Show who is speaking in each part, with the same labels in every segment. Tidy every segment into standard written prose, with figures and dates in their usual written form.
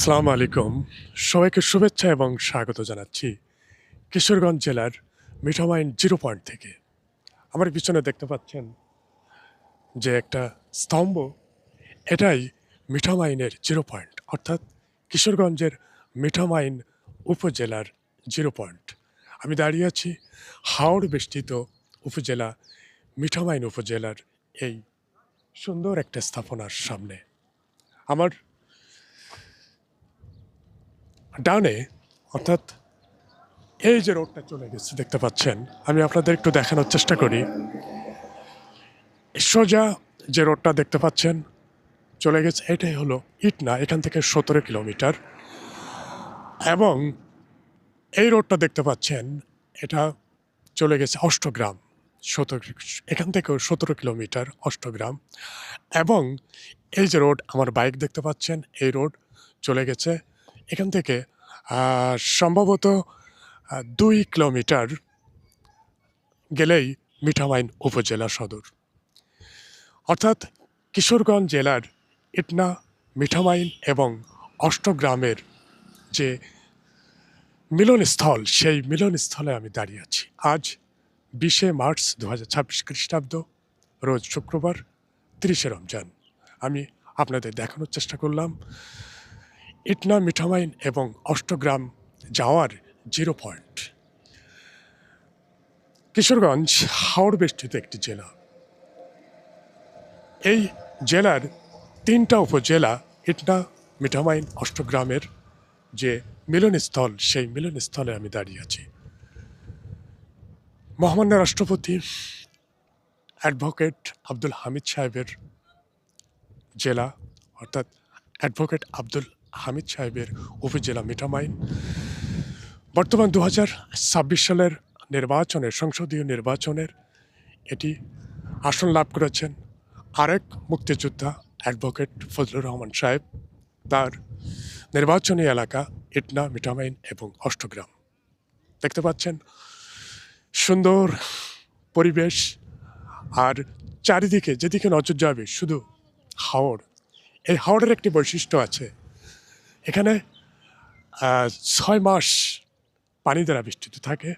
Speaker 1: আসসালামু আলাইকুম। সবাইকে শুভেচ্ছা এবং স্বাগত জানাচ্ছি কিশোরগঞ্জ জেলার মিঠামাইন জিরো পয়েন্ট থেকে। আমার পিছনে দেখতে পাচ্ছেন যে একটা স্তম্ভ, এটাই মিঠামাইনের জিরো পয়েন্ট, অর্থাৎ কিশোরগঞ্জের মিঠামাইন উপজেলার জিরো পয়েন্ট। আমি দাঁড়িয়ে আছি হাওড় বেষ্টিত উপজেলা মিঠামাইন উপজেলার এই সুন্দর একটা স্থাপনার সামনে। আমার ডানে, অর্থাৎ এই যে রোডটা চলে গেছে দেখতে পাচ্ছেন, আমি আপনাদের একটু দেখানোর চেষ্টা করি। সোজা যে রোডটা দেখতে পাচ্ছেন চলে গেছে, এটাই হলো ইটনা, এখান থেকে 17 কিলোমিটার। এবং এই রোডটা দেখতে পাচ্ছেন, এটা চলে গেছে অষ্টগ্রাম, এখান থেকেও 17 কিলোমিটার অষ্টগ্রাম। এবং এই যে রোড আমার বাইক দেখতে পাচ্ছেন, এই রোড চলে গেছে এখান থেকে সম্ভবত 2 কিলোমিটার গেলেই মিঠামাইন উপজেলা সদর। অর্থাৎ কিশোরগঞ্জ জেলার ইটনা, মিঠামাইন এবং অষ্টগ্রামের যে মিলনস্থল, সেই মিলনস্থলে আমি দাঁড়িয়ে আছি। আজ 20শে মার্চ 2026 খ্রিস্টাব্দ, রোজ শুক্রবার, 30শে রমজান। আমি আপনাদের দেখানোর চেষ্টা করলাম ইটনা, মিঠামাইন এবং অষ্টগ্রাম যাওয়ার জিরো পয়েন্ট। কিশোরগঞ্জ হাওড় বেষ্টিত একটি জেলা। এই জেলার 3টা উপজেলা, ইটনা, মিঠামাইন, অষ্টগ্রামের যে মিলনস্থল, সেই মিলনস্থলে আমি দাঁড়িয়ে আছি। মহামান্য রাষ্ট্রপতি অ্যাডভোকেট আব্দুল হামিদ সাহেবের জেলা, অর্থাৎ অ্যাডভোকেট আব্দুল হামিদ সাহেবের উপজেলা মিঠামাইন। বর্তমান 2026 সালের নির্বাচনের, সংসদীয় নির্বাচনের এটি আসন লাভ করেছেন আরেক মুক্তিযোদ্ধা অ্যাডভোকেট ফজলুর রহমান সাহেব। তার নির্বাচনী এলাকা ইটনা, মিঠামাইন এবং অষ্টগ্রাম। দেখতে পাচ্ছেন সুন্দর পরিবেশ, আর চারিদিকে যেদিকে নজর যাবে শুধু হাওড়। এই হাওড়ের একটি বৈশিষ্ট্য আছে, এখানে 6 মাস পানি দ্বারা বেষ্টিত থাকে।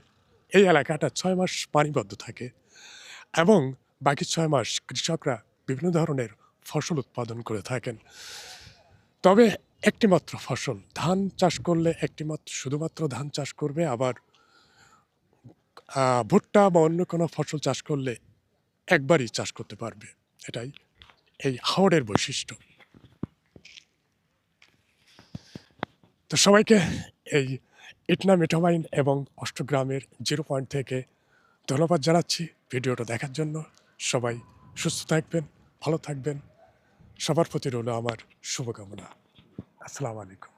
Speaker 1: এই এলাকাটা 6 মাস পানিবদ্ধ থাকে এবং বাকি 6 মাস কৃষকরা বিভিন্ন ধরনের ফসল উৎপাদন করে থাকেন। তবে একটিমাত্র ফসল, ধান চাষ করলে শুধুমাত্র ধান চাষ করবে, আবার ভুট্টা বা অন্য কোনো ফসল চাষ করলে একবারই চাষ করতে পারবে। এটাই এই হাওড়ের বৈশিষ্ট্য। তো সবাইকে এই ইটনা, মিঠামাইন এবং অষ্টগ্রামের জিরো পয়েন্ট থেকে ধন্যবাদ জানাচ্ছি ভিডিওটা দেখার জন্য। সবাই সুস্থ থাকবেন, ভালো থাকবেন, সবার প্রতি রইল আমার শুভকামনা। আসসালামু আলাইকুম।